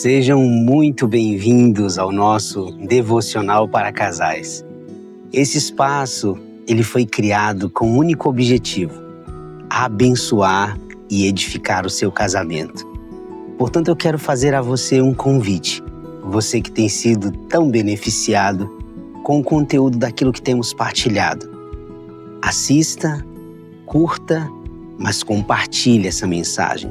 Sejam muito bem-vindos ao nosso Devocional para Casais. Esse espaço, ele foi criado com um único objetivo: abençoar e edificar o seu casamento. Portanto, eu quero fazer a você um convite. Você que tem sido tão beneficiado com o conteúdo daquilo que temos partilhado. Assista, curta, mas compartilhe essa mensagem.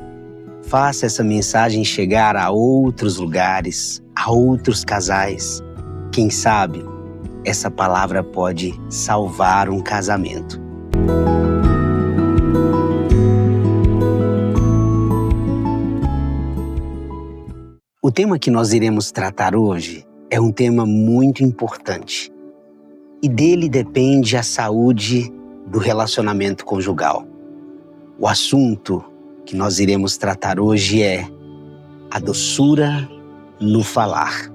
Faça essa mensagem chegar a outros lugares, a outros casais. Quem sabe, essa palavra pode salvar um casamento. O tema que nós iremos tratar hoje é um tema muito importante. E dele depende a saúde do relacionamento conjugal. O assunto que nós iremos tratar hoje é a doçura no falar.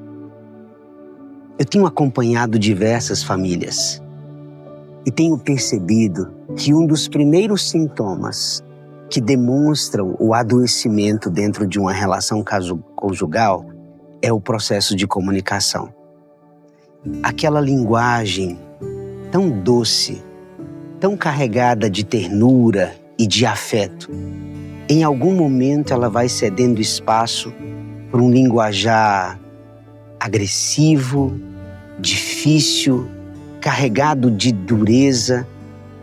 Eu tenho acompanhado diversas famílias e tenho percebido que um dos primeiros sintomas que demonstram o adoecimento dentro de uma relação conjugal é o processo de comunicação. Aquela linguagem tão doce, tão carregada de ternura e de afeto, em algum momento ela vai cedendo espaço para um linguajar agressivo, difícil, carregado de dureza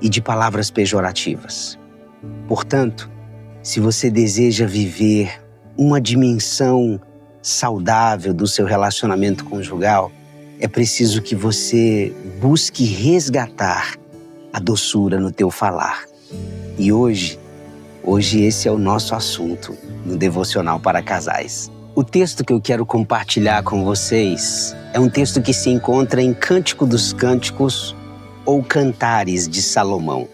e de palavras pejorativas. Portanto, se você deseja viver uma dimensão saudável do seu relacionamento conjugal, é preciso que você busque resgatar a doçura no teu falar. E hoje esse é o nosso assunto no Devocional para Casais. O texto que eu quero compartilhar com vocês é um texto que se encontra em Cântico dos Cânticos ou Cantares de Salomão.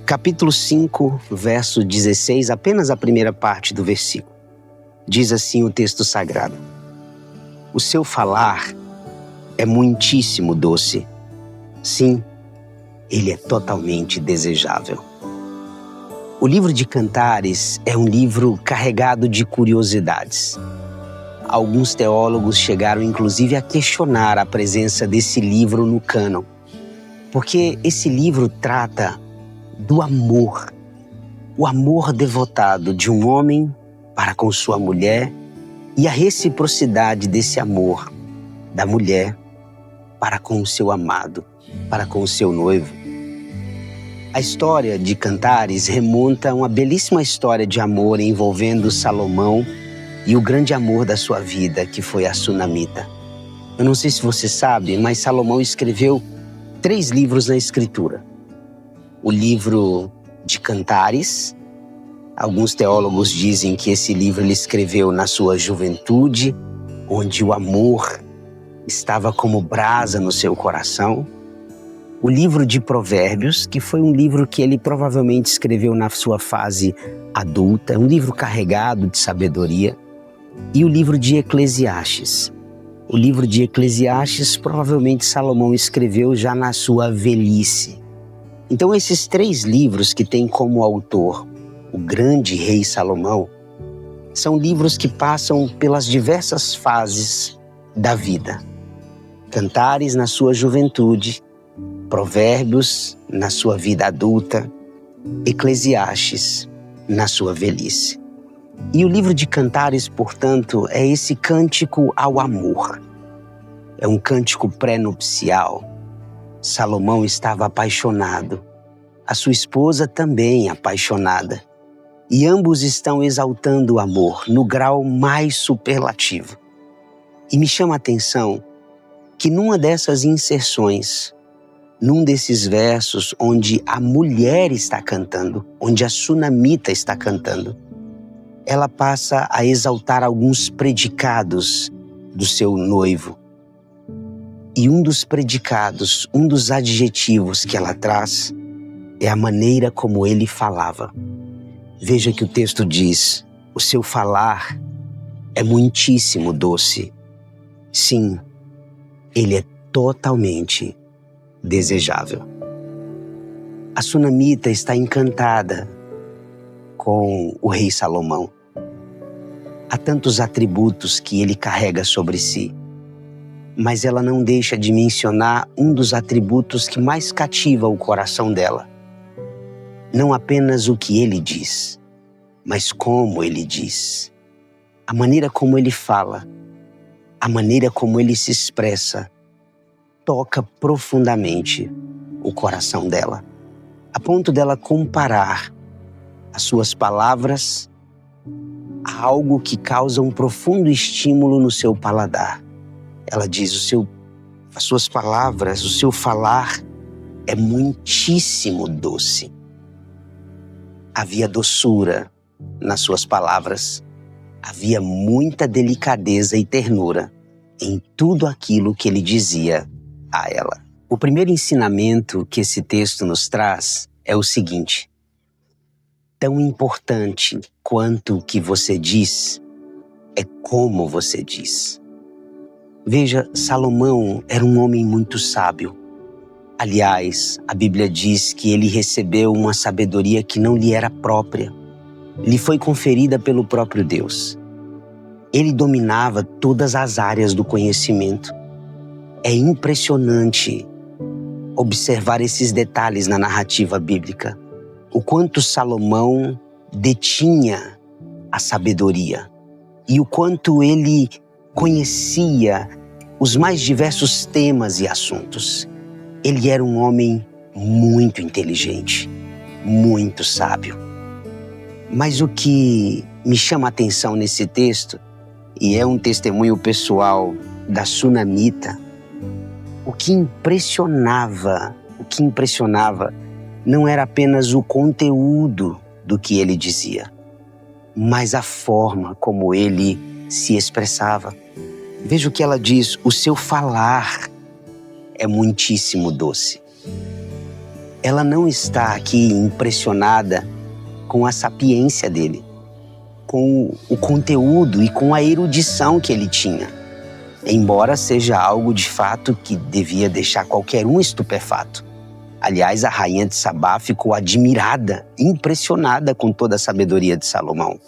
Capítulo 5, verso 16, apenas a primeira parte do versículo. Diz assim o texto sagrado: o seu falar é muitíssimo doce. Sim, ele é totalmente desejável. O livro de Cantares é um livro carregado de curiosidades. Alguns teólogos chegaram inclusive a questionar a presença desse livro no cânon, porque esse livro trata do amor, o amor devotado de um homem para com sua mulher e a reciprocidade desse amor da mulher para com o seu amado, para com o seu noivo. A história de Cantares remonta a uma belíssima história de amor envolvendo Salomão e o grande amor da sua vida, que foi a Sunamita. Eu não sei se você sabe, mas Salomão escreveu 3 livros na Escritura. O livro de Cantares, alguns teólogos dizem que esse livro ele escreveu na sua juventude, onde o amor estava como brasa no seu coração. O livro de Provérbios, que foi um livro que ele provavelmente escreveu na sua fase adulta, um livro carregado de sabedoria. E o livro de Eclesiastes. O livro de Eclesiastes provavelmente Salomão escreveu já na sua velhice. Então esses 3 livros que têm como autor o grande rei Salomão são livros que passam pelas diversas fases da vida. Cantares na sua juventude, Provérbios na sua vida adulta, Eclesiastes na sua velhice. E o livro de Cantares, portanto, é esse cântico ao amor. É um cântico pré-nupcial. Salomão estava apaixonado, a sua esposa também apaixonada. E ambos estão exaltando o amor no grau mais superlativo. E me chama a atenção que numa dessas inserções, num desses versos onde a mulher está cantando, onde a Sunamita está cantando, ela passa a exaltar alguns predicados do seu noivo. E um dos predicados, um dos adjetivos que ela traz é a maneira como ele falava. Veja que o texto diz: o seu falar é muitíssimo doce. Sim, ele é totalmente desejável. A Sunamita está encantada com o rei Salomão. Há tantos atributos que ele carrega sobre si, mas ela não deixa de mencionar um dos atributos que mais cativa o coração dela. Não apenas o que ele diz, mas como ele diz. A maneira como ele fala, a maneira como ele se expressa, toca profundamente o coração dela, a ponto dela comparar as suas palavras a algo que causa um profundo estímulo no seu paladar. Ela diz, as suas palavras, o seu falar é muitíssimo doce. Havia doçura nas suas palavras, havia muita delicadeza e ternura em tudo aquilo que ele dizia a ela. O primeiro ensinamento que esse texto nos traz é o seguinte: tão importante quanto o que você diz é como você diz. Veja, Salomão era um homem muito sábio. Aliás, a Bíblia diz que ele recebeu uma sabedoria que não lhe era própria. Lhe foi conferida pelo próprio Deus. Ele dominava todas as áreas do conhecimento. É impressionante observar esses detalhes na narrativa bíblica. O quanto Salomão detinha a sabedoria e o quanto ele conhecia os mais diversos temas e assuntos. Ele era um homem muito inteligente, muito sábio. Mas o que me chama a atenção nesse texto, e é um testemunho pessoal da Sunamita, o que impressionava não era apenas o conteúdo do que ele dizia, mas a forma como ele se expressava. Veja o que ela diz: o seu falar é muitíssimo doce. Ela não está aqui impressionada com a sapiência dele, com o conteúdo e com a erudição que ele tinha, embora seja algo de fato que devia deixar qualquer um estupefato. Aliás, a rainha de Sabá ficou admirada, impressionada com toda a sabedoria de Salomão.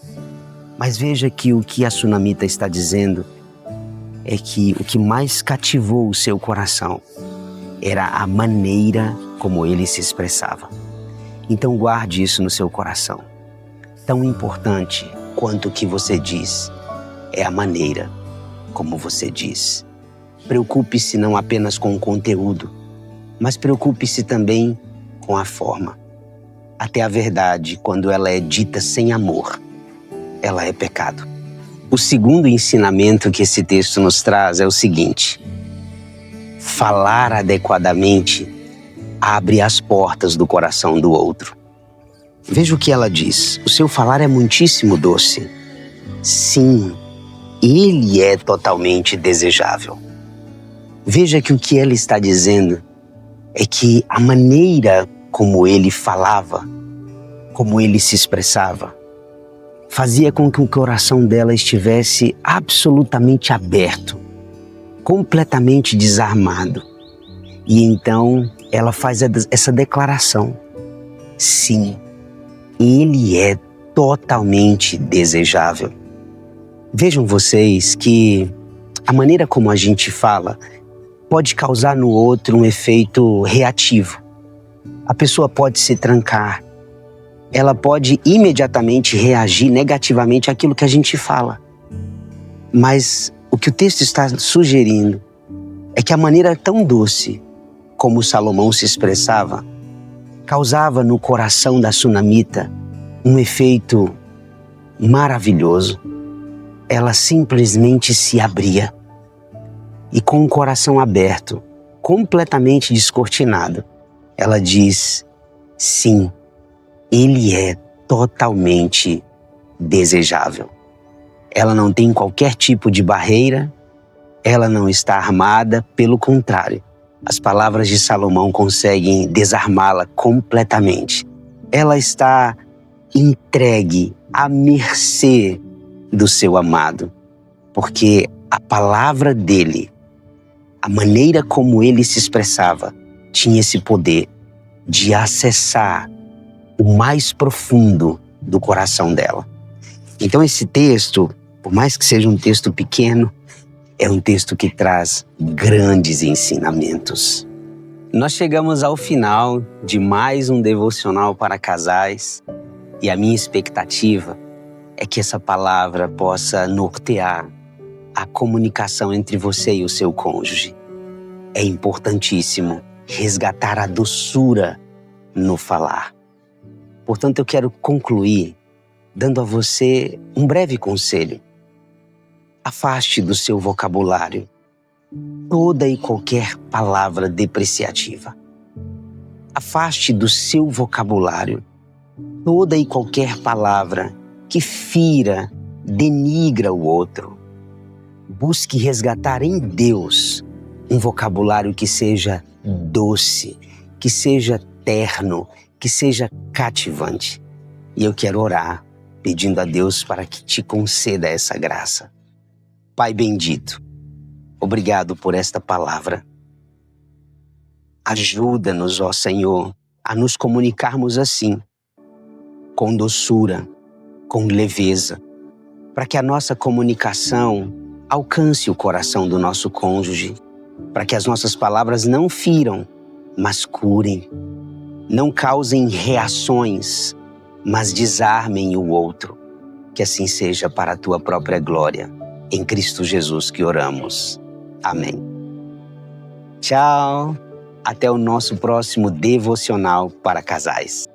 Mas veja que o que a Sunamita está dizendo é que o que mais cativou o seu coração era a maneira como ele se expressava. Então guarde isso no seu coração. Tão importante quanto o que você diz é a maneira como você diz. Preocupe-se não apenas com o conteúdo, mas preocupe-se também com a forma. Até a verdade, quando ela é dita sem amor, ela é pecado. O segundo ensinamento que esse texto nos traz é o seguinte: falar adequadamente abre as portas do coração do outro. Veja o que ela diz: o seu falar é muitíssimo doce. Sim, ele é totalmente desejável. Veja que o que ela está dizendo é que a maneira como ele falava, como ele se expressava, fazia com que o coração dela estivesse absolutamente aberto, completamente desarmado. E então ela faz essa declaração: sim, ele é totalmente desejável. Vejam vocês que a maneira como a gente fala pode causar no outro um efeito reativo. A pessoa pode se trancar, ela pode imediatamente reagir negativamente àquilo que a gente fala. Mas o que o texto está sugerindo é que a maneira tão doce como Salomão se expressava causava no coração da Sunamita um efeito maravilhoso. Ela simplesmente se abria e, com o coração aberto, completamente descortinado, ela diz: sim, ele é totalmente desejável. Ela não tem qualquer tipo de barreira, ela não está armada, pelo contrário. As palavras de Salomão conseguem desarmá-la completamente. Ela está entregue à mercê do seu amado, porque a palavra dele, a maneira como ele se expressava, tinha esse poder de acessar o mais profundo do coração dela. Então esse texto Por mais que seja um texto pequeno, é um texto que traz grandes ensinamentos. Nós chegamos ao final de mais um devocional para casais e a minha expectativa é que essa palavra possa nortear a comunicação entre você e o seu cônjuge. É importantíssimo resgatar a doçura no falar. Portanto, eu quero concluir dando a você um breve conselho. Afaste do seu vocabulário toda e qualquer palavra depreciativa. Afaste do seu vocabulário toda e qualquer palavra que fira, denigra o outro. Busque resgatar em Deus um vocabulário que seja doce, que seja terno, que seja cativante. E eu quero orar pedindo a Deus para que te conceda essa graça. Pai bendito, obrigado por esta palavra. Ajuda-nos, ó Senhor, a nos comunicarmos assim, com doçura, com leveza, para que a nossa comunicação alcance o coração do nosso cônjuge, para que as nossas palavras não firam, mas curem, não causem reações, mas desarmem o outro. Que assim seja para a tua própria glória. Em Cristo Jesus que oramos. Amém. Tchau. Até o nosso próximo devocional para casais.